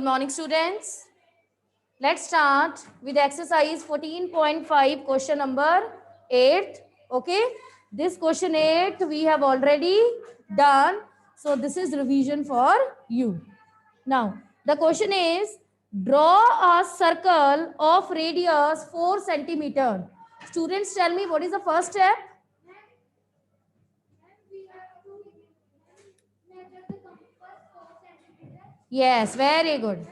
Good morning, students. Let's start with exercise 14.5, question number 8. Okay, this question 8 we have already done. So this is revision for you. Now, the question is, draw a circle of radius 4 centimeter. Students, tell me what is the first step? Yes, very good.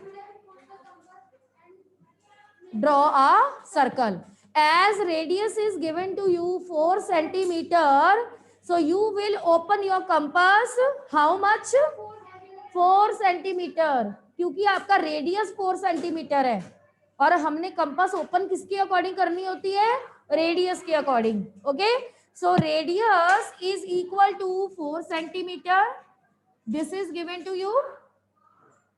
Draw a circle. As radius is given to you 4 centimeter, so you will open your compass. How much? 4 centimetre, क्योंकि आपका radius 4 centimetre है और हमने compass open किसके according करनी होती है? Radius के according. Okay, so radius is equal to 4 centimetre. This is given to you.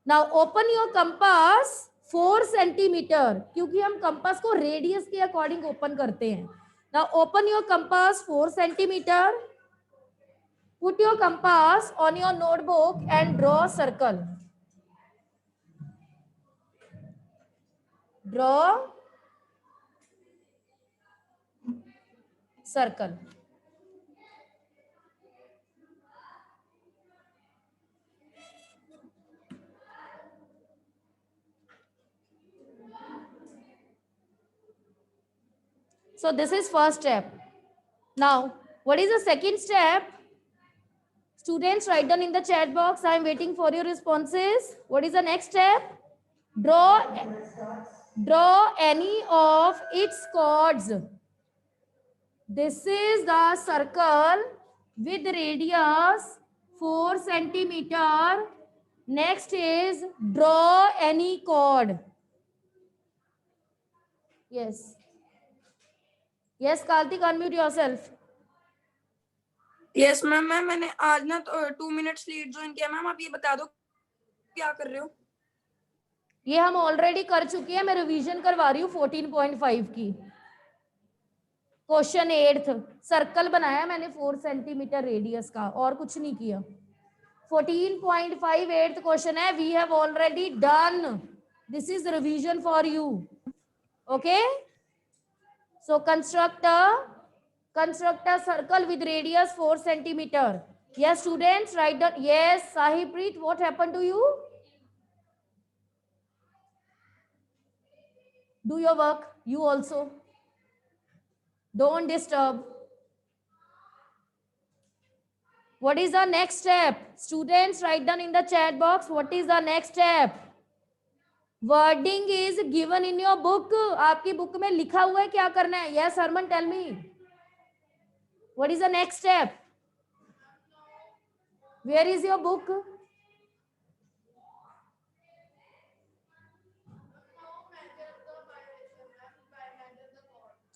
Now open your compass 4 centimetre, क्योंकि हम कंपास को रेडियस के अकॉर्डिंग ओपन करते हैं. Now open your compass 4 centimetre. Put your compass on your notebook and draw a circle. Draw circle. So this is first step. Now, what is the second step? Students, write down in the chat box. I am waiting for your responses. What is the next step? Draw any of its chords. This is the circle with radius 4 centimeter. Next is draw any chord. Yes. Yes, Kartik, unmute yourself. Yes ma'am. मैंने आज ना 2 minutes late join किया. Ma'am आप ये बता दो क्या कर रहे हो? ये हम ऑलरेडी कर चुके हैं. मैं रिवीजन करवा रही हूँ 14.5 की. क्वेश्चन 8th, सर्कल बनाया मैंने 4 सेंटीमीटर रेडियस का, और कुछ नहीं किया. 14.5 8th क्वेश्चन है. We have already done. This is revision for you. Okay, so construct a circle with radius 4 centimeter. Yes, students, write down. Yes, Sahibpreet, what happened to you? Do your work. You also. Don't disturb. What is the next step? Students, write down in the chat box. What is the next step? Wording is given in your book. आपकी book में लिखा हुआ है क्या करना है. Yes, Harman, tell me. What is the next step? Where is your book?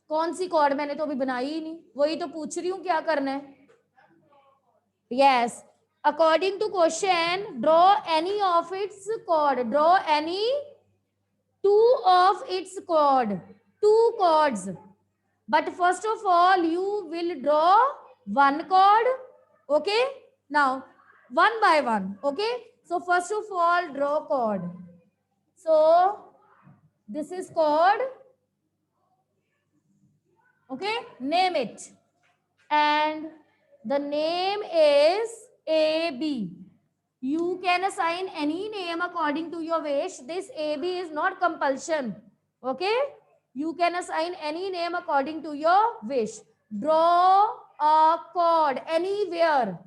कौन सी cord? मैंने तो अभी बनाई ही नहीं. वही तो पूछ रही हूँ क्या करना है. Yes, according to question, draw any of its chord. Draw any 2 of its chord. 2 chords. But first of all, you will draw 1 chord. Okay, now one by one. Okay, so first of all, draw chord. So this is chord. Okay, name it, and the name is AB. You can assign any name according to your wish. This AB is not compulsion. Okay, you can assign any name according to your wish. Draw a chord anywhere.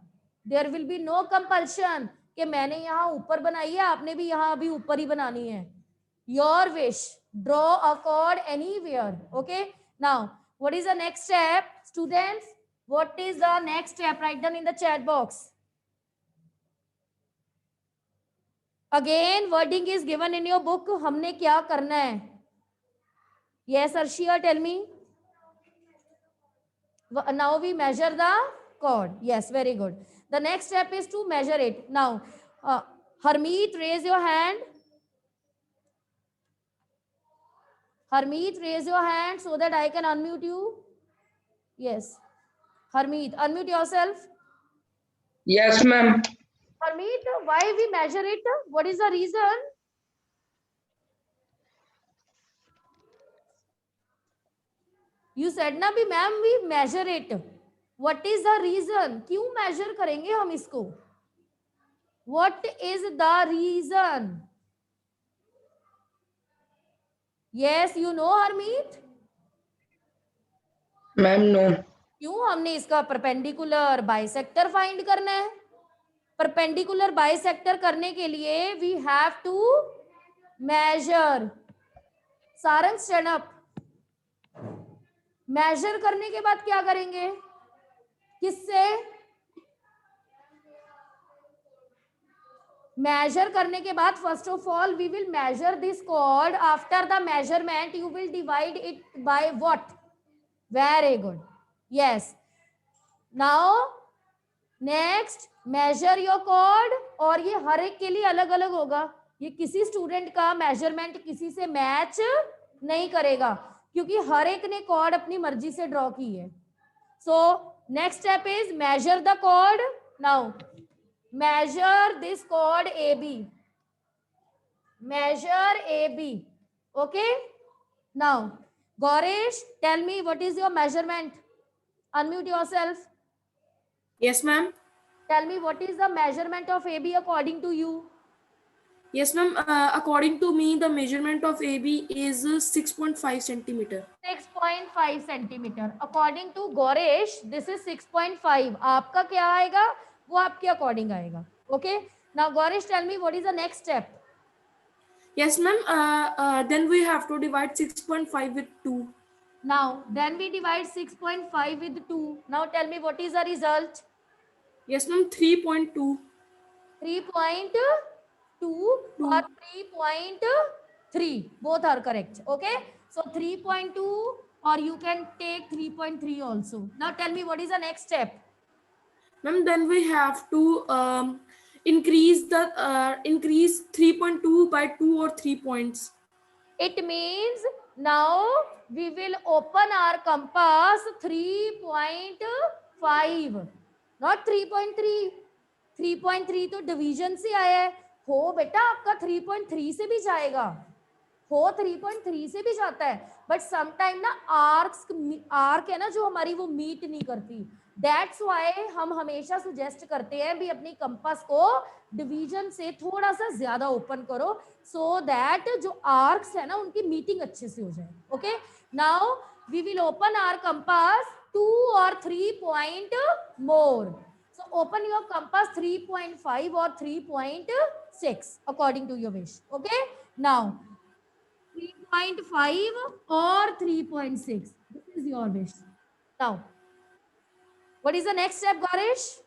There will be no compulsion कि मैंने यहाँ ऊपर बनाई है, आपने भी यहाँ अभी ऊपर ही बनानी है. Your wish. Draw a chord anywhere. Okay, now what is the next step? Students, what is the next step? Write down in the chat box. Again, wording is given in your book. हमने क्या करना है? Yes, Arshia, tell me. Now we measure the chord. Yes, very good. The next step is to measure it. Now, Harmeet, raise your hand. Harmeet, raise your hand so that I can unmute you. Yes. Harmeet, unmute yourself. Yes, ma'am. Harmeet, why we measure it? What is the reason? You said ना भी ma'am we measure it. What is the reason? क्यों measure करेंगे हम इसको? What is the reason? Yes, you know Harmeet? Ma'am no. क्यों? हमने इसका perpendicular bisector find करना है. परपेंडिकुलर बाइसेक्टर करने के लिए we have to measure. Sarang stand up. Measure करने के बाद क्या करेंगे? किससे? मेजर करने के बाद first of all we will measure this chord. After the measurement you will divide it by what? Very good. Yes. Now next measure your chord. और ये हर एक के लिए अलग अलग होगा. ये किसी स्टूडेंट का मेजरमेंट किसी से मैच नहीं करेगा क्योंकि हर एक ने कॉर्ड अपनी मर्जी से ड्रॉ की है. So next step is measure the chord. Now measure this chord AB. Measure AB. Okay. Now, Gaurish, tell me what is your measurement? Unmute yourself. Yes, ma'am. Tell me what is the measurement of AB according to you? Yes, ma'am. According to me, the measurement of AB is 6.5 centimeter. 6.5 centimeter. According to Gaurish, this is 6.5. आपका क्या आएगा? वो आपके according आएगा. Okay. Now Gaurish tell me what is the next step? Yes, ma'am. Then we have to divide 6.5 with 2. Now then we divide 6.5 with 2. Now tell me what is the result? Yes, ma'am. 3.2. 3.2 or 3.3. Both are correct. Okay. So 3.2 or you can take 3.3 also. Now tell me what is the next step? Ma'am, then we have to increase 3.2 by 2 or 3 points. It means now we will open our compass 3.5, not 3.3. 3.3 तो division से आया है. हो बेटा आपका 3.3 से भी जाएगा. हो 3.3 से भी जाता है. बट समटाइम ना आर्क है ना जो हमारी वो मीट नहीं करती. दैट्स वाई हम हमेशा सुजेस्ट करते हैं भी अपनी कंपास को डिवीजन से थोड़ा सा ज्यादा ओपन करो सो दैट जो आर्क्स है ना उनकी मीटिंग अच्छे से हो जाए. Okay. Now we will open our compass 2 or 3 point more. So open your compass 3.5 or 3.6 according to your wish. Okay. Now 3.5 or 3.6. This is your wish. Now what is the next step, Gaurish?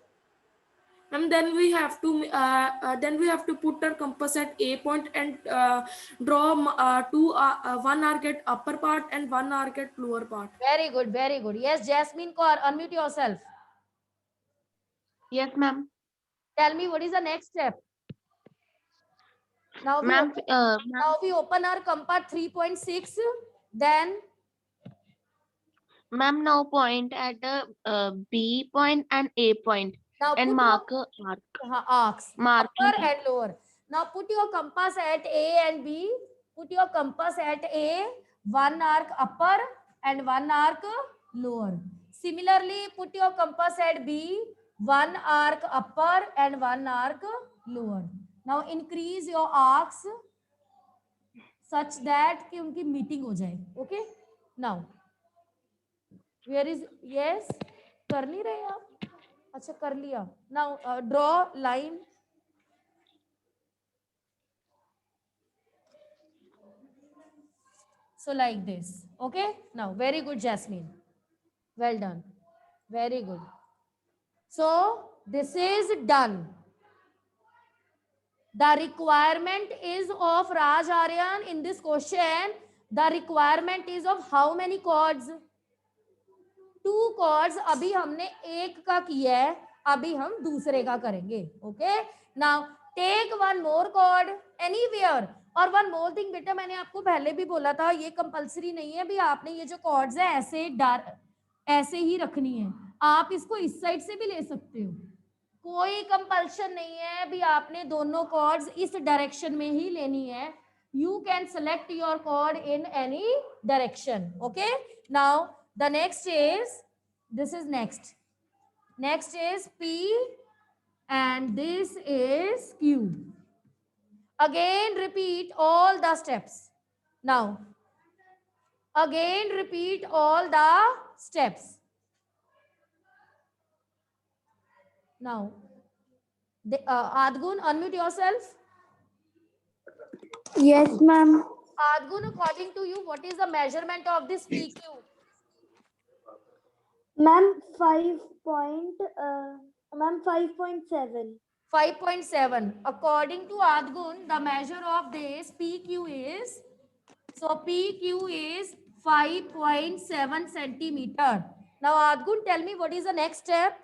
And then we have to put our compass at A point and draw one arc at upper part and one arc at lower part. Very good, very good. Yes, Jasmine Kaur, unmute yourself. Yes, ma'am. Tell me what is the next step? Now Ma'am, now we open our compass 3.6. Then ma'am, now point at B point and A point now and put mark a arc. arcs Marking upper and lower. Now put your compass at A and B. Put your compass at A, one arc upper and one arc lower. Similarly, put your compass at B, one arc upper and one arc lower. Now increase your arcs such that कि उनकी meeting हो जाए. Okay. Now where is yes कर नहीं रहे आप? अच्छा कर लिया. Now draw line. So like this. Okay. Now very good, Jasmine. Well done. Very good. So this is done. The requirement is of Raj Aryan in this question. The requirement is of how many chords? 2 chords. अभी हमने एक का किया है. अभी हम दूसरे का करेंगे. Okay. Now take one more chord anywhere. और वन मोर थिंग बेटा मैंने आपको पहले भी बोला था ये कंपलसरी नहीं है भी आपने ये जो कॉर्ड्स है ऐसे ही रखनी है. आप इसको इस साइड से भी ले सकते हो. कोई कंपल्शन नहीं है भी आपने दोनों कॉर्ड्स इस डायरेक्शन में ही लेनी है. You can select your chord in any direction. Okay. Now the next is, this is next. Next is P and this is Q. Again repeat all the steps. Now, again repeat all the steps. Now, Adgun, unmute yourself. Yes, ma'am. Adgun, according to you, what is the measurement of this PQ? Ma'am, 5.7. 5.7. According to Adgun, the measure of this PQ is, so PQ is 5.7 centimeter. Now, Adgun, tell me what is the next step?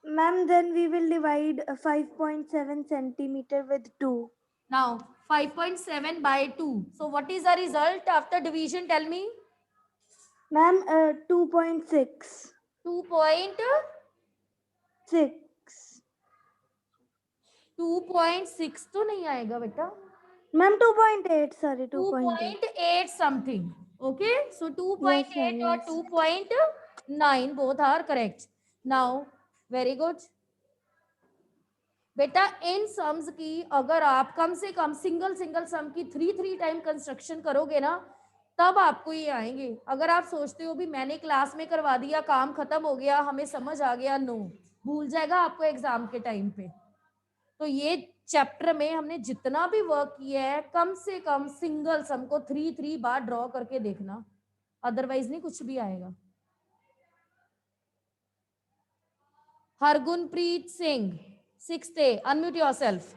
Ma'am, then we will divide 5.7 centimeter with 2. Now, 5.7 by 2. So, what is the result after division? Tell me. Ma'am, 2.6. 2.6 6. तो नहीं आएगा बेटा. Ma'am, 2.8. Sorry, 2.8. 2.8 something. Okay, so 2.8 Yes, ma'am, or yes. 2.9 both are correct. Now, very good. बेटा इन sums की अगर आप कम से कम single sum की 3 टाइम कंस्ट्रक्शन करोगे ना, तब आपको ये आएंगे. अगर आप सोचते हो भी मैंने क्लास में करवा दिया, काम खत्म हो गया, हमें समझ आ गया, नो, भूल जाएगा आपको एग्जाम के टाइम पे. तो ये चैप्टर में हमने जितना भी वर्क किया है, कम से कम सिंगल सम को 3 बार ड्रॉ करके देखना, अदरवाइज नहीं कुछ भी आएगा. हरगुनप्रीत Singh, 6th day, unmute yourself.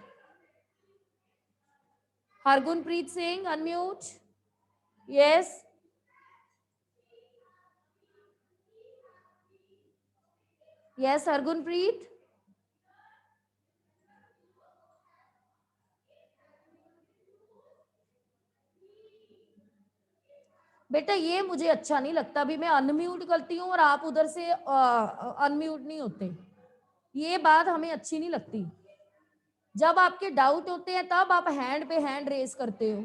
Hargunpreet Singh, unmute. Yes. Yes, Hargunpreet. बेटा ये मुझे अच्छा नहीं लगता, अभी मैं अनम्यूट करती हूँ और आप उधर से अनम्यूट नहीं होते. ये बात हमें अच्छी नहीं लगती. जब आपके डाउट होते हैं तब आप हैंड पे हैंड रेज करते हो.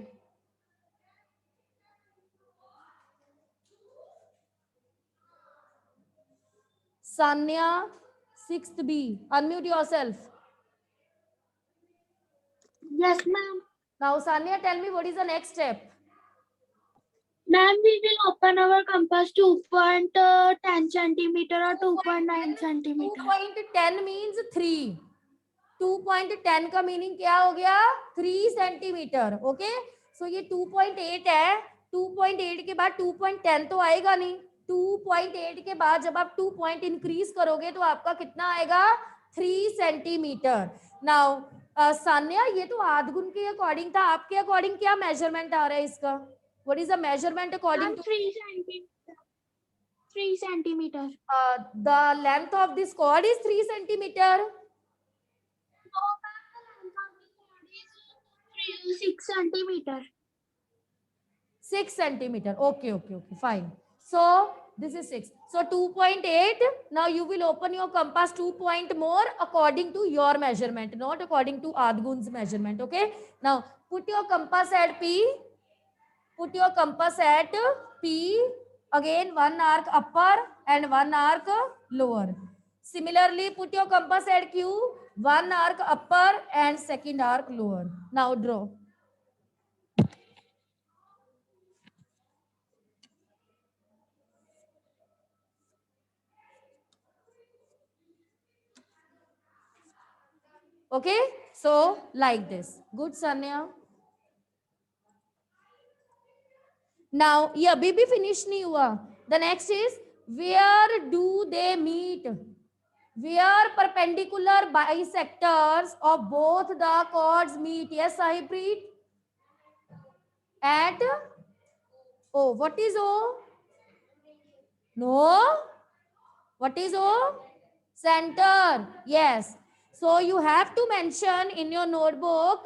Sanya, 6th B, unmute yourself. Yes, ma'am. Now Sanya, tell me what is the next step? Ma'am, we will open our compass 2.10 centimeter or 2.9 centimeter. 2.10 means 3. 2.10 का मीनिंग क्या हो गया? 3 सेंटीमीटर. ओके, सो ये 2.8 है. 2.8 के बाद 2.10 तो आएगा नहीं. 2.8 के बाद जब आप 2 पॉइंट इंक्रीज करोगे तो आपका कितना आएगा? 3 सेंटीमीटर. नाउ सान्या, ये तो आधगुन के अकॉर्डिंग था, आपके अकॉर्डिंग क्या मेजरमेंट आ रहा है इसका? What is the measurement according to? 3 centimeter. The length of this cord is 3 centimeter. 6 centimeter. 6 centimeter. Okay, fine. So this is 6. So 2.8. Now you will open your compass 2 point more according to your measurement, not according to Adgun's measurement. Okay. Now put your compass at P. Put your compass at P. Again, one arc upper and one arc lower. Similarly, put your compass at Q. One arc upper and second arc lower. Now draw. Okay, so like this. Good, Sanya. Now ये अभी भी finish नहीं हुआ. The next is where do they meet? Where perpendicular bisectors of both the chords meet? Yes, Sahipreet. At O. What is O? No. What is O? Center. Yes. So you have to mention in your notebook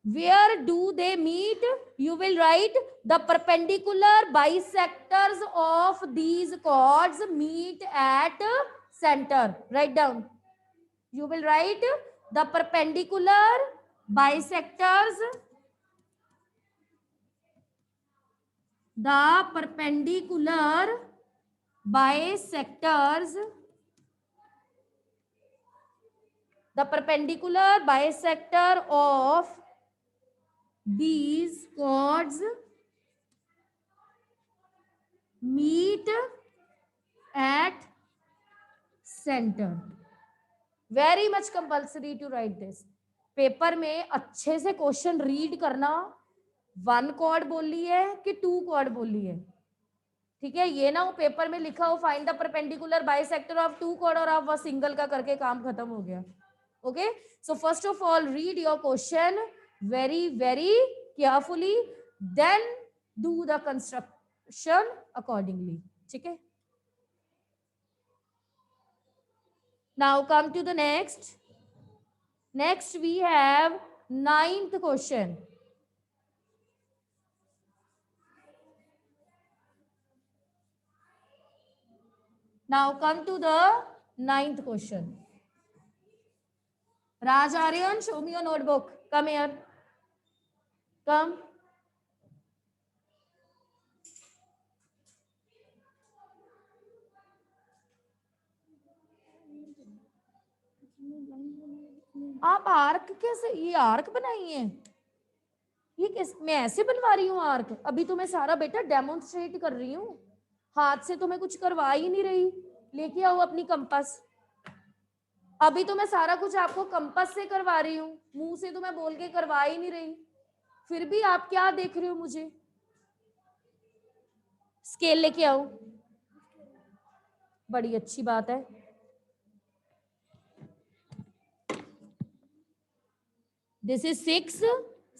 where do they meet. You will write the perpendicular bisectors of these chords meet at center. Write down. You will write the perpendicular bisectors the perpendicular bisectors, the perpendicular bisector of these chords meet at center. Very much compulsory to write this. Paper में अच्छे से question read करना, 1 cord बोली है कि 2 cord बोली है, ठीक है? ये ना हो पेपर में लिखा हो find the perpendicular bisector of 2 chord और आप वो सिंगल का करके काम खत्म हो गया. Okay, so first of all read your question very very carefully, then do the construction accordingly. ठीक है? Now come to the next. Next we have 9th question. Now come to the 9th question. Raj Aryan, show me your notebook. Come here. Come. आप arc कैसे, ये arc बनाई है? ये किस, मैं ऐसे बनवा रही हूँ आर्क? अभी तो मैं सारा बेटा डेमोन्स्ट्रेट कर रही हूँ, हाथ से तो मैं कुछ करवा ही नहीं रही. लेके आओ अपनी कंपास. अभी तो मैं सारा कुछ आपको कंपास से करवा रही हूँ, मुंह से तो मैं बोल के करवा ही नहीं रही. फिर भी आप क्या देख रहे हो मुझे? स्केल लेके आओ. बड़ी अच्छी बात है. दिस इज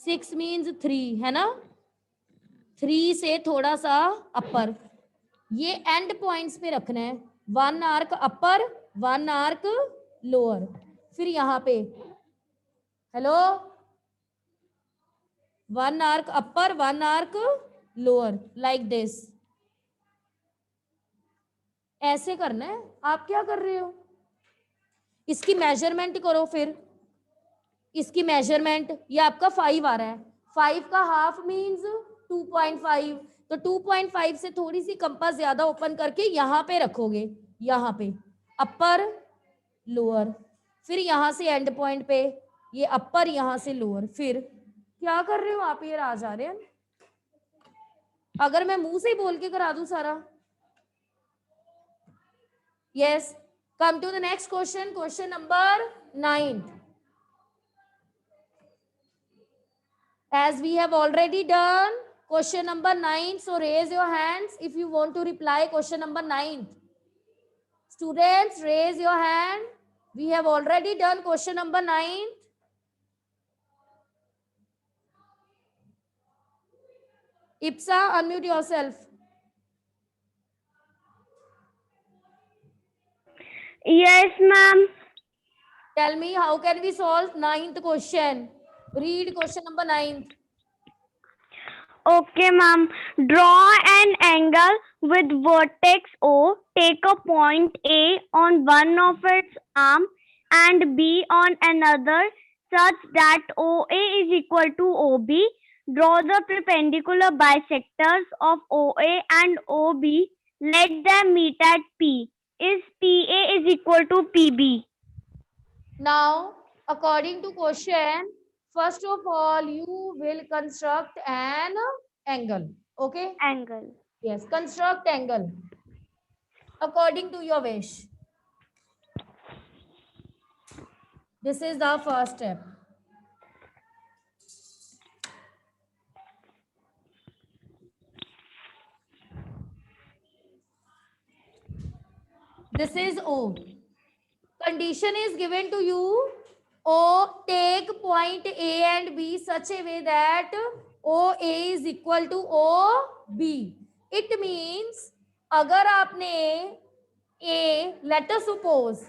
6 मीन्स 3 है ना? 3 से थोड़ा सा अपर, ये एंड पॉइंट्स पे रखना है. 1 आर्क अपर, 1 आर्क लोअर. फिर यहाँ पे hello, 1 arc upper, 1 arc lower, like this. ऐसे करना है. आप क्या कर रहे हो? इसकी मेजरमेंट करो. फिर इसकी मेजरमेंट, ये आपका 5 आ रहा है, 5 का हाफ मीन्स 2.5. तो 2.5 से थोड़ी सी कंपास ज्यादा ओपन करके यहाँ पे रखोगे, यहाँ पे अपर लोअर. फिर यहाँ से एंड पॉइंट पे ये अपर, यहाँ से लोअर. फिर क्या कर रहे हो आप ये राज आ रहे हैं? अगर मैं मुंह से ही बोल के करा दूं सारा. Yes, come to the next question. Question number 9. As we have already done question number 9, so raise your hands if you want to reply question number 9. Students, raise your hand. We have already done question number 9. Ipsa, unmute yourself. Yes, ma'am. Tell me, how can we solve 9th question? Read question number 9. Okay, ma'am. Draw an angle with vertex O. Take a point A on one of its arm and B on another such that OA is equal to OB. Draw the perpendicular bisectors of OA and OB. Let them meet at P. Is PA is equal to PB? Now, according to question, first of all, you will construct an angle. Okay? Angle. Yes, construct angle according to your wish. This is the first step. This is O. Condition is given to you. O, take point A and B such a way that OA is equal to OB. It means अगर आपने A, let us suppose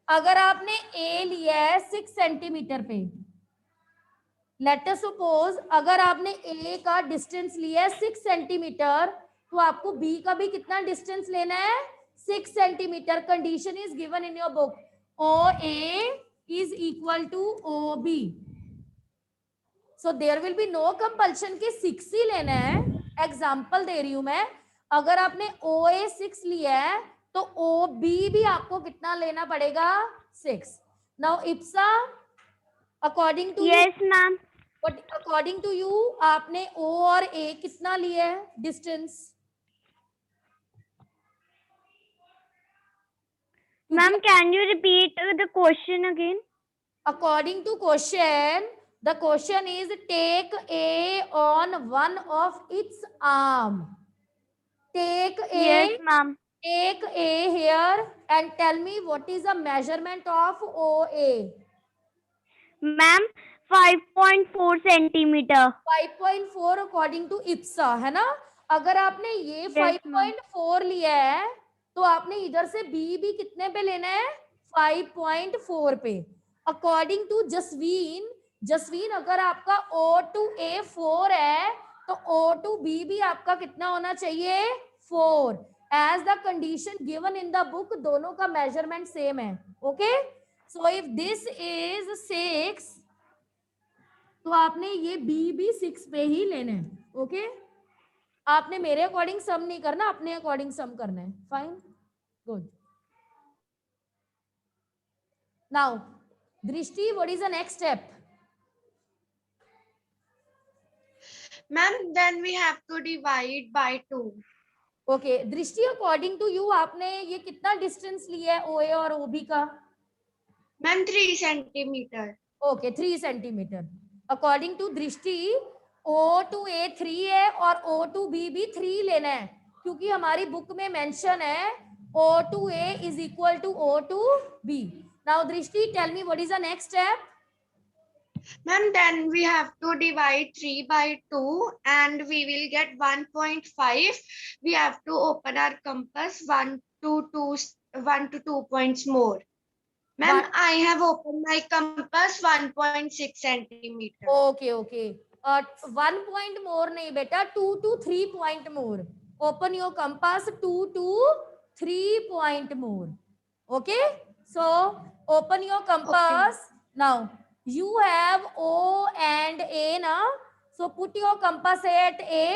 अगर आपने A लिया है 6 centimetre पे, let us suppose अगर आपने A का डिस्टेंस लिया है 6 सेंटीमीटर, तो आपको B का भी कितना डिस्टेंस लेना है? 6 centimetre. Condition is given in your book. OA is equal to OB. So there will be no compulsion कि 6 ही लेना है. एग्जाम्पल दे रही हूं मैं, अगर आपने OA6 लिया है तो OB भी आपको कितना लेना पड़ेगा, 6. Now Ipsa according to you, Yes, ma'am. But according to you आपने O और A कितना लिया है distance? Ma'am, can you repeat the question again? According to question, the question is take A on one of its arm. Take Yes, A, ma'am. take A here and tell me what is the measurement of OA. Ma'am, 5.4 centimeter. 5.4 according to Ipsa है ना. अगर आपने ये Yes, ma'am. 5.4 लिया है तो आपने इधर से बी भी कितने पे लेना है, 5.4 पे. अकॉर्डिंग टू जसवीन, जसवीन अगर आपका O to A 4 है तो O to B भी आपका कितना होना चाहिए, 4. As the condition given in the book दोनों का मेजरमेंट सेम है. Okay, so if this is 6 तो आपने ये बी भी 6 पे ही लेना है. ओके, आपने मेरे अकॉर्डिंग सम नहीं करना, अपने अकॉर्डिंग सम करना है. Fine, good. नाउ दृष्टि, what is the next step? Ma'am, then we have to divide by 2. Okay, दृष्टि अकॉर्डिंग टू यू आपने ये कितना डिस्टेंस लिया है OA और OB का? Ma'am, 3 centimeter. Okay, 3 centimetre. According to Drishti O to A 3 है और O to B भी 3 लेना है, क्योंकि हमारी बुक में मेंशन है O to A is equal to O to B. Now दृष्टि, tell me what is the next step? Ma'am, then we have to divide 3 by 2 and we will get 1.5. We have to open our compass 1 to 2 points more. Ma'am, One- I have opened my compass 1.6 centimeter. Okay okay, 1 point more नहीं बेटा, 2 to 3 point more. Open your compass 2 to 3 point more. Okay, so open your compass. Now you have O and A na, so put your compass at A,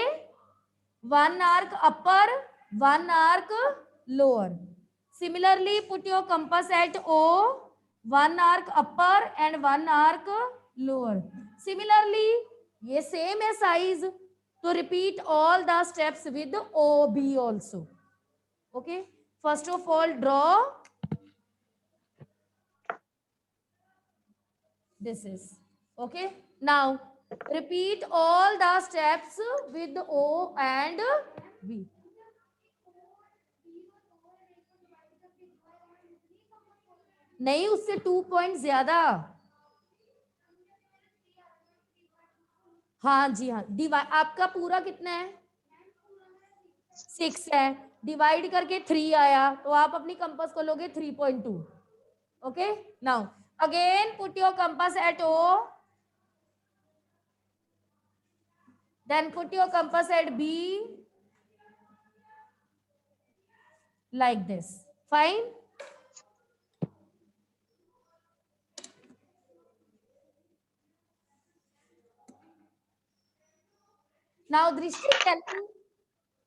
one arc upper, one arc lower. Similarly put your compass at O, one arc upper and one arc lower. Similarly ये same है size, तो repeat all the steps with OB also. Okay, first of all draw. This is okay. Now repeat all the steps with O and B. नहीं, उससे 2 point ज्यादा. हाँ जी हाँ, divide आपका पूरा कितना है, 6 है, डिवाइड करके 3 आया तो आप अपनी कंपास को लोगे 3.2. Okay, now again put your compass at O, then put your compass at B, like this. Fine. Now दृष्टि, tell me,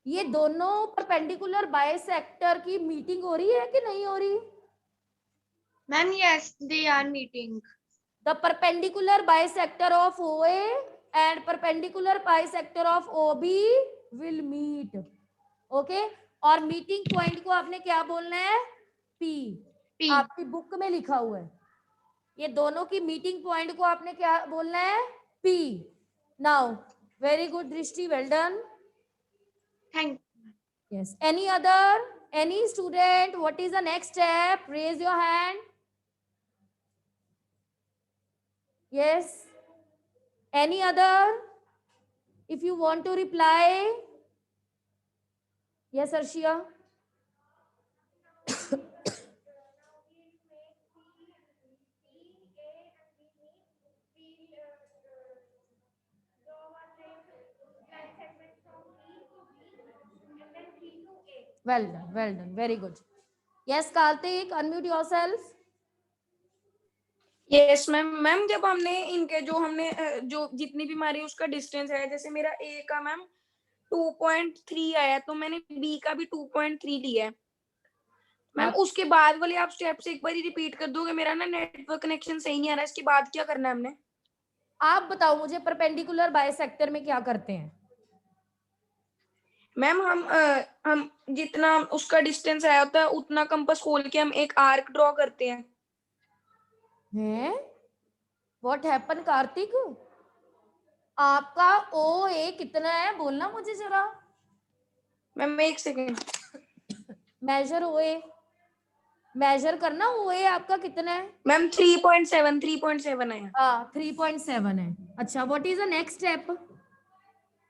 ये दोनों परपेंडिकुलर बाइसेक्टर की मीटिंग हो रही है कि नहीं हो रही? Ma'am, yes, they are meeting. The perpendicular bisector of OA and perpendicular bisector of OB will meet. Okay, और मीटिंग पॉइंट को आपने क्या बोलना है, P. P. आपकी बुक में लिखा हुआ है. ये दोनों की मीटिंग पॉइंट को आपने क्या बोलना है, P. Now very good दृष्टि, well done. Thank you. Yes, any other, any student, what is the next step? Raise your hand. Yes, any other? If you want to reply. Yes, Arshia. Well done, very good. Yes, Karthik, unmute yourself. Yes ma'am. Ma'am जब हमने इनके जो हमने जो जितनी भी हमारी उसका डिस्टेंस है, जैसे मेरा ए का मैम 2.3 आया, तो मैंने बी का भी 2.3 लिया है। मैम आप- उसके बाद वाले आप स्टेप्स एक बार रिपीट कर दोगे, मेरा ना नेटवर्क कनेक्शन सही नहीं आ रहा, इसके बाद क्या करना है हमने? आप बताओ मुझे परपेंडिकुलर बाइसेक्टर में क्या करते हैं? मैम हम जितना उसका डिस्टेंस आया होता है उतना कंपास खोल के हम एक आर्क ड्रॉ करते हैं। हैं? What happen Kartik? आपका ओ ए कितना है बोलना मुझे जरा। मैम एक सेकेंड। मेजर ओ ए, मेजर करना ओ ए आपका कितना है। मैम 3.7 आया। हाँ 3.7 है। अच्छा what is the next step?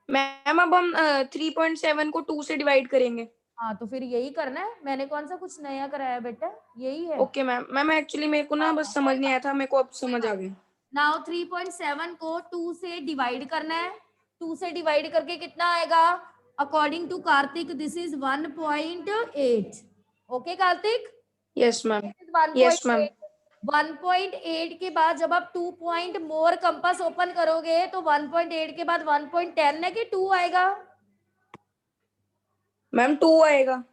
Ma'am अब हम 3.7 को 2 से डिवाइड करेंगे। हाँ तो फिर यही करना है, मैंने कौन सा कुछ नया कराया बेटा, यही है। Okay ma'am. मैम एक्चुअली मेरे को ना बस समझ नहीं आया था, मेरे को अब समझ आ गया। नाउ 3.7 को 2 से डिवाइड करना है। 2 से डिवाइड करके कितना आएगा? According to Kartik this is 1.8। Okay Kartik? Yes ma'am. This is yes ma'am. 1.8 के बाद जब आप 2 पॉइंट मोर कंपास ओपन करोगे तो 1.8 के बाद 1.10 है कि 2 आएगा? मैम 2 आएगा।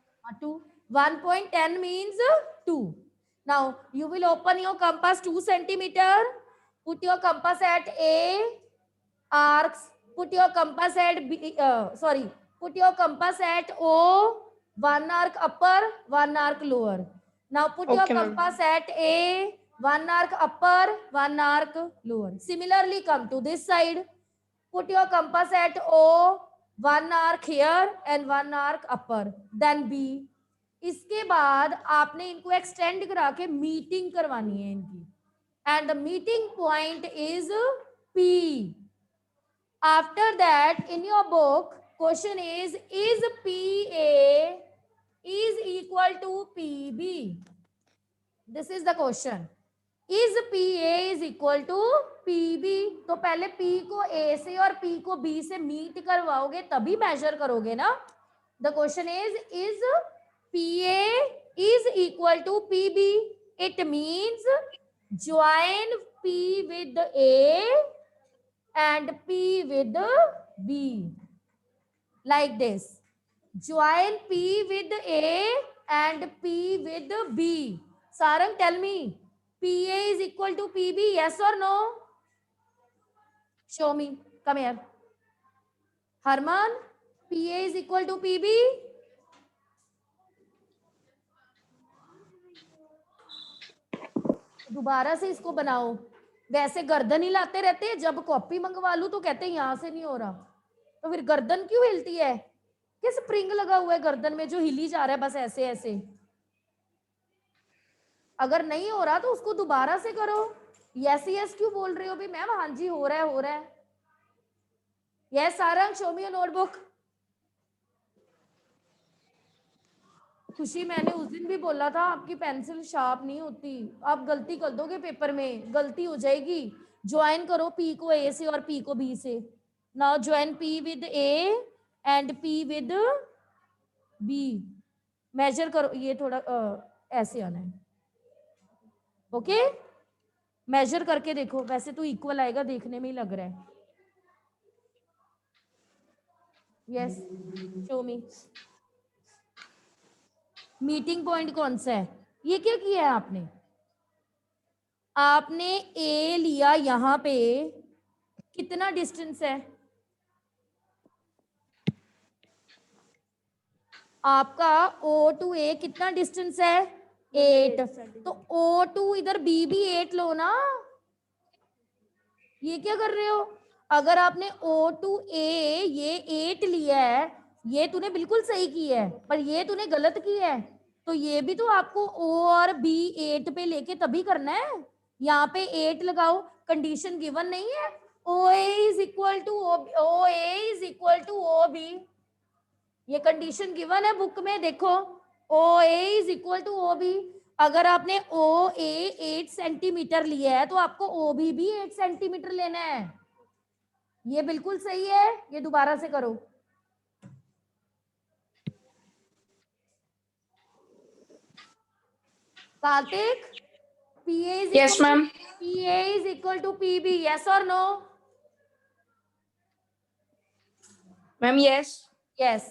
2. 1.10 means 2. Now you will open your compass 2 centimeter. Put your compass at A arcs. Put your compass at B. Put your compass at O. One arc upper, one arc lower. Now put your Okay, ma'am. compass at A. One arc upper, one arc lower. Similarly, come to this side. Put your compass at O. One arc here and one arc upper. Then B. इसके बाद आपने इनको extend करा के meeting करवानी है इनकी, and the meeting point is P. After that, in your book, question is PA is equal to PB? This is the question. Is PA is equal to PB? तो पहले P को A से और P को B से meet करवाओगे तभी major करोगे ना. The question is PA is equal to PB? It means join P with A and P with B, like this. Join P with A and P with B. Sarang, tell me, PA is equal to PB, yes or no? Show me, come here. Harman, PA is equal to PB? दोबारा से इसको बनाओ. वैसे गर्दन ही लाते रहते हैं, जब copy मंगवा लूं तो कहते हैं यहां से नहीं हो रहा, तो फिर गर्दन क्यों हिलती है? किस स्प्रिंग लगा हुआ है गर्दन में जो हिली जा रहा है बस ऐसे ऐसे? अगर नहीं हो रहा तो उसको दोबारा से करो. यस यस क्यों बोल रहे हो भी मैम? हाँ जी हो रहा है, हो रहा है. Yes Sarang, show me your notebook. खुशी, मैंने उस दिन भी बोला था आपकी पेंसिल शार्प नहीं होती, आप गलती कर दोगे पेपर में, गलती हो जाएगी. ज्वाइन करो पी को ए से और पी को बी से. Now join P with A and P with B. Measure करो, ये थोड़ा ऐसे आना है. ओके, मेजर करके देखो, वैसे तो इक्वल आएगा, देखने में ही लग रहा है. यस, शो मी. मीटिंग पॉइंट कौन सा है? ये क्या किया है आपने? आपने ए लिया, यहां पे कितना डिस्टेंस है आपका? O to A कितना डिस्टेंस है? 8. तो O to इधर B भी 8 लो ना. ये क्या कर रहे हो? अगर आपने O to A ये 8 लिया है, ये तूने बिल्कुल सही किया है, पर ये तूने गलत किया है. तो ये भी तो आपको O और B 8 पे लेके तभी करना है. यहाँ पे 8 लगाओ, कंडीशन गिवन नहीं है. OA is equal to OA is equal to OB. ये कंडीशन गिवन है बुक में, देखो. OA is equal to OB. अगर आपने OA 8 सेंटीमीटर लिया है तो आपको OB भी 8 सेंटीमीटर लेना है. ये बिल्कुल सही है. ये दोबारा से करो. Kartik, PA is Yes, equal ma'am. PA is equal to PB, yes or no? Ma'am yes. yes.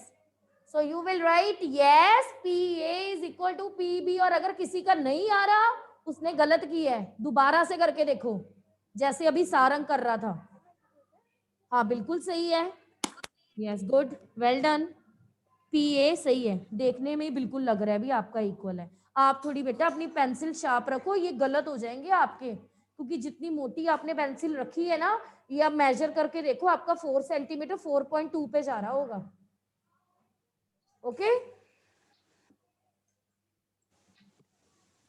So you will write yes, PA is equal to PB. और अगर किसी का नहीं आ रहा, उसने गलत किया है, दोबारा से करके देखो, जैसे अभी सारंग कर रहा था. हाँ बिल्कुल सही है. Yes, good, well done. PA सही है, देखने में बिल्कुल लग रहा है भी आपका इक्वल है. आप थोड़ी बेटा अपनी पेंसिल शार्प रखो, ये गलत हो जाएंगे आपके, क्योंकि जितनी मोटी आपने पेंसिल रखी है ना, ये आप मेजर करके देखो, आपका 4 सेंटीमीटर 4.2 पे जा रहा होगा. Okay,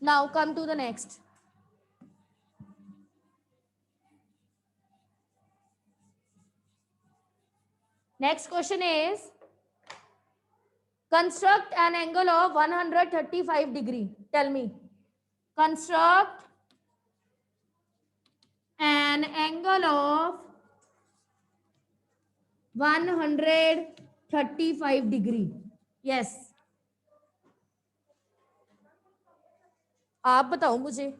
now come to the next. Next question is, construct an angle of 135 degree. Tell me, construct an angle of 135 degree. Yes, आप बताओ मुझे.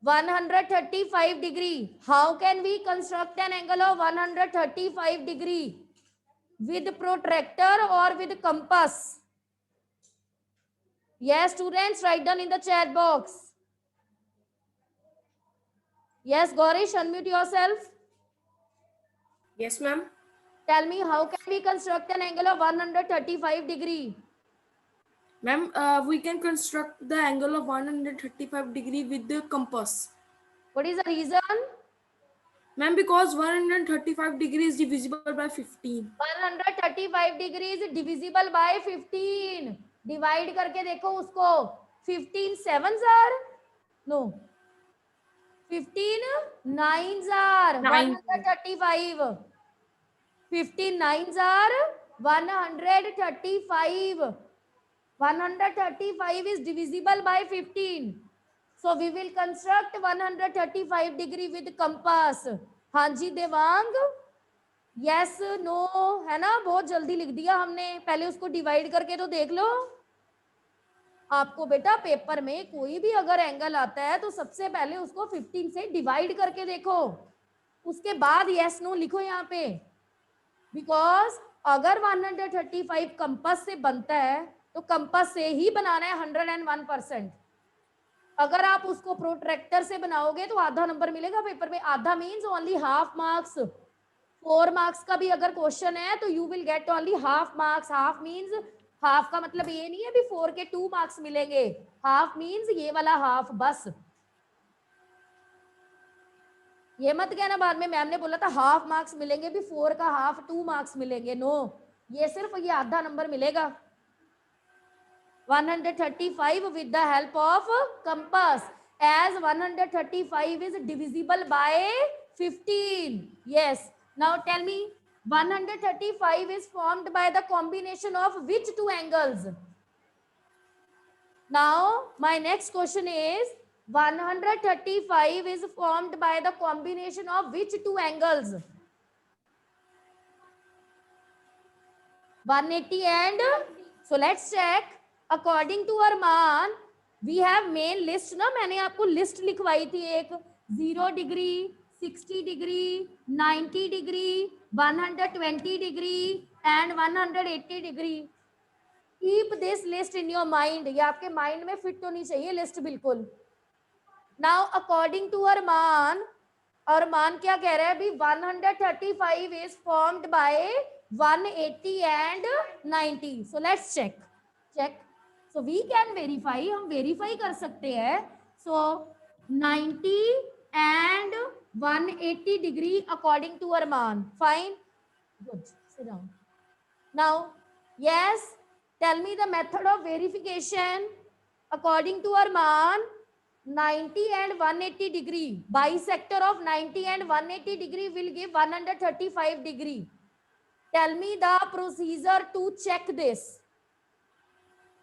135 degree. How can we construct an angle of 135 degree? With protractor or with compass? Yes, students, write down in the chat box. Yes, Gaurish, unmute yourself. Yes, ma'am. Tell me, how can we construct an angle of 135 degree? Ma'am, we can construct the angle of 135 degree with the compass. What is the reason? Ma'am, because 135 degree is divisible by 15. 135 degree is divisible by 15. Divide करके देखो उसको. 15 sevens are? No. 15 nines are 135. 15 nines are 135. 135 is divisible by 15. So we will construct 135 degree with compass. हाँ जी Devang, yes no है ना, बहुत जल्दी लिख दिया हमने. पहले उसको डिवाइड करके तो देख लो. आपको बेटा पेपर में कोई भी अगर एंगल आता है तो सबसे पहले उसको 15 से डिवाइड करके देखो, उसके बाद यस नो लिखो यहाँ पे. बिकॉज अगर 135 कंपास से बनता है तो कंपास से ही बनाना है 101%. अगर आप उसको प्रोट्रैक्टर से बनाओगे तो आधा नंबर मिलेगा पेपर में. आधा means only half marks. 4 marks का भी अगर क्वेश्चन है तो you will get only half marks. Half means, half का मतलब ये नहीं है भी 4 के 2 मार्क्स मिलेंगे. हाफ मीन्स ये वाला हाफ बस. ये मत कहना बाद में मैम ने बोला था हाफ मार्क्स मिलेंगे, भी 4 का हाफ 2 मार्क्स मिलेंगे. नो, ये सिर्फ ये आधा नंबर मिलेगा. 135 with the help of compass, as 135 is divisible by 15. Yes, now tell me, 135 is formed by the combination of which two angles? Now my next question is, 135 is formed by the combination of which two angles? 180 and, so let's check. According to Arman, we have main list ना, मैंने आपको list लिखवाई थी एक. 0 degree, 60 degree, 90 degree, 120 degree and 180 degree. Keep this list in your mind. ये आपके mind में fit होनी चाहिए लिस्ट बिल्कुल. Now according to Arman, Arman क्या कह रहा है अभी? 135 is formed by 180 and 90. So let's check. So we can verify, हम वेरीफाई कर सकते हैं. So 90 and 180 degree according to Arman. Fine, good, sit down. Now yes, tell me the method of verification. According to Arman, 90 and 180 degree, bisector of 90 and 180 degree will give 135 degree. Tell me the procedure to check this.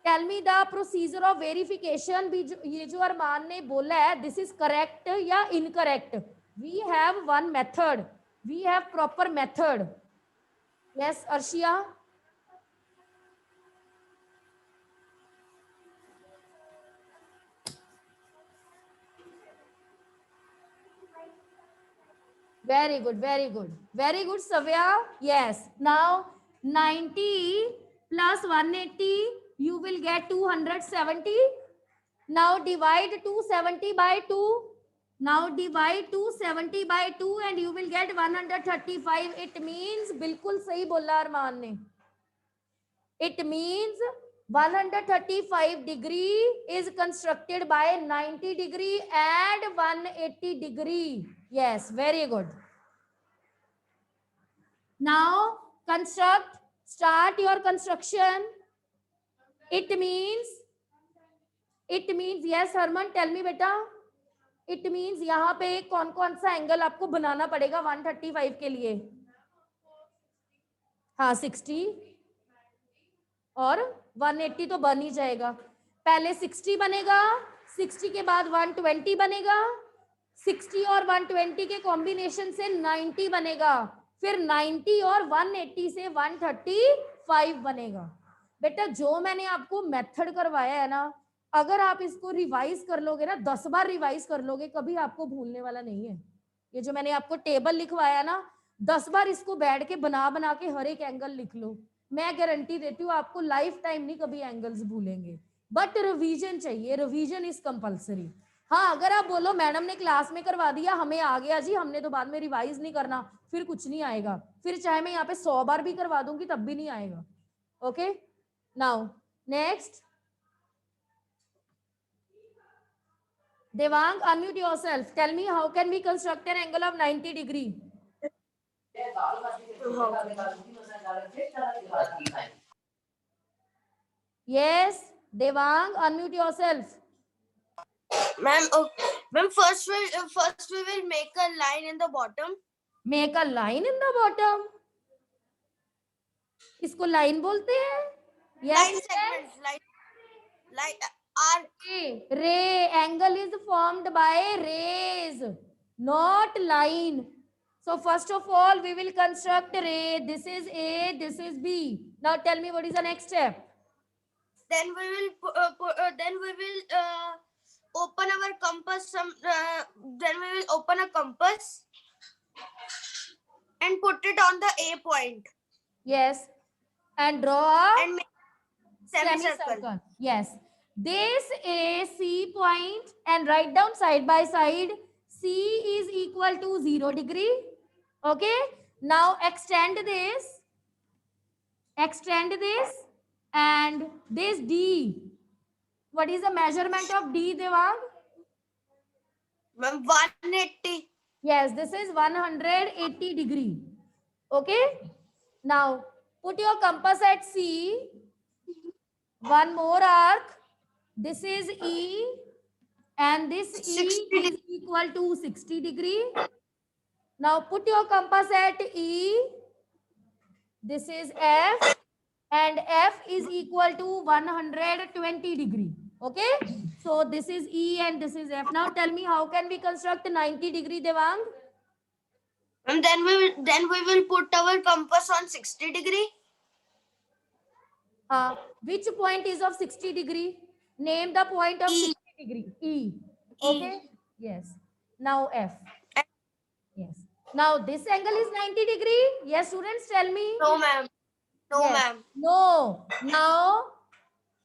Tell me the procedure of verification. भी ये जो अरमान ने बोला है, this is correct या incorrect? We have one method. We have proper method. Yes, Arshia. Very good, very good. Very good, Savya. Yes. Now 90 plus 180, you will get 270. Now divide 270 by 2. Now divide 270 by 2 and you will get 135. It means, बिल्कुल सही बोला अरमान ने. It means 135 degree is constructed by 90 degree and 180 degree. Yes, very good. Now start your construction. It means, yes Harman, tell me beta. It means यहाँ पे कौन कौन सा angle आपको बनाना पड़ेगा 135 के लिए? हाँ 60 और 180 तो बन ही जाएगा. पहले 60 बनेगा, 60 के बाद 120 बनेगा, 60 और 120 के कॉम्बिनेशन से 90 बनेगा, फिर 90 और 180 से 135 बनेगा. बेटा जो मैंने आपको मेथड करवाया है ना, अगर आप इसको रिवाइज कर लोगे ना, 10 बार रिवाइज कर लोगे, कभी आपको भूलने वाला नहीं है. ये जो मैंने आपको टेबल लिखवाया ना, 10 बार इसको बैठ के बना के हर एक एंगल लिख लो. मैं गारंटी देती हूँ आपको लाइफ टाइम नहीं कभी एंगल्स भूलेंगे. बट रिवीजन चाहिए, रिवीजन इज कंपल्सरी. हाँ अगर आप बोलो मैडम ने क्लास में करवा दिया, हमें आ गया जी, हमने तो बाद में रिवाइज नहीं करना, फिर कुछ नहीं आएगा. फिर चाहे मैं यहाँ पे 100 बार भी करवा दूंगी तब भी नहीं आएगा. Okay, now next. Devang, unmute yourself. Tell me how can we construct an angle of 90 degree? Yes, Devang, unmute yourself. Ma'am, ma'am, first we will make a line in the bottom. Make a line in the bottom. इसको line बोलते हैं? Line Yes. segments, line Ray, angle is formed by rays, not line. So first of all, we will construct ray. This is A, this is B. Now tell me what is the next step? Then we will open our compass. Then we will open a compass and put it on the A point Yes. And draw a and make semicircle. Yes. This AC point and write down side by side. C is equal to 0 degree. Okay. Now extend this and this D. What is the measurement of D, Devang? Ma'am, 180. Yes, this is 180 degree. Okay. Now put your compass at C. One more arc. This is E and this E is equal to 60 degree. Now put your compass at E. This is F and F is equal to 120 degree. Okay. So this is E and this is F. Now tell me how can we construct 90 degree, Devang? And then we will put our compass on 60 degree. Which point is of 60 degree? Name the point of E. 60 degree. E. Okay. Yes. Now F. Yes. Now this angle is 90 degree. Yes, students, tell me. No, ma'am. No, Yes. ma'am. No. Now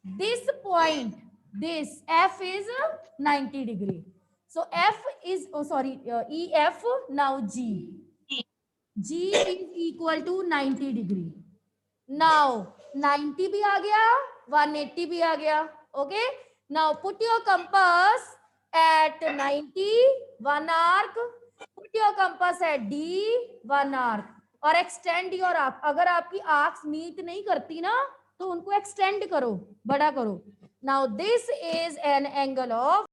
this point, this F is 90 degree. So F is, EF, now G. G is equal to 90 degree. Now 90 भी आ गया, 180 भी आ गया. Okay. Now put your compass at 90, one arc. Put your compass at D, one arc. और extend your arc. अगर आपकी arcs meet नहीं करती ना, तो उनको extend करो, बड़ा करो. Now this is an angle of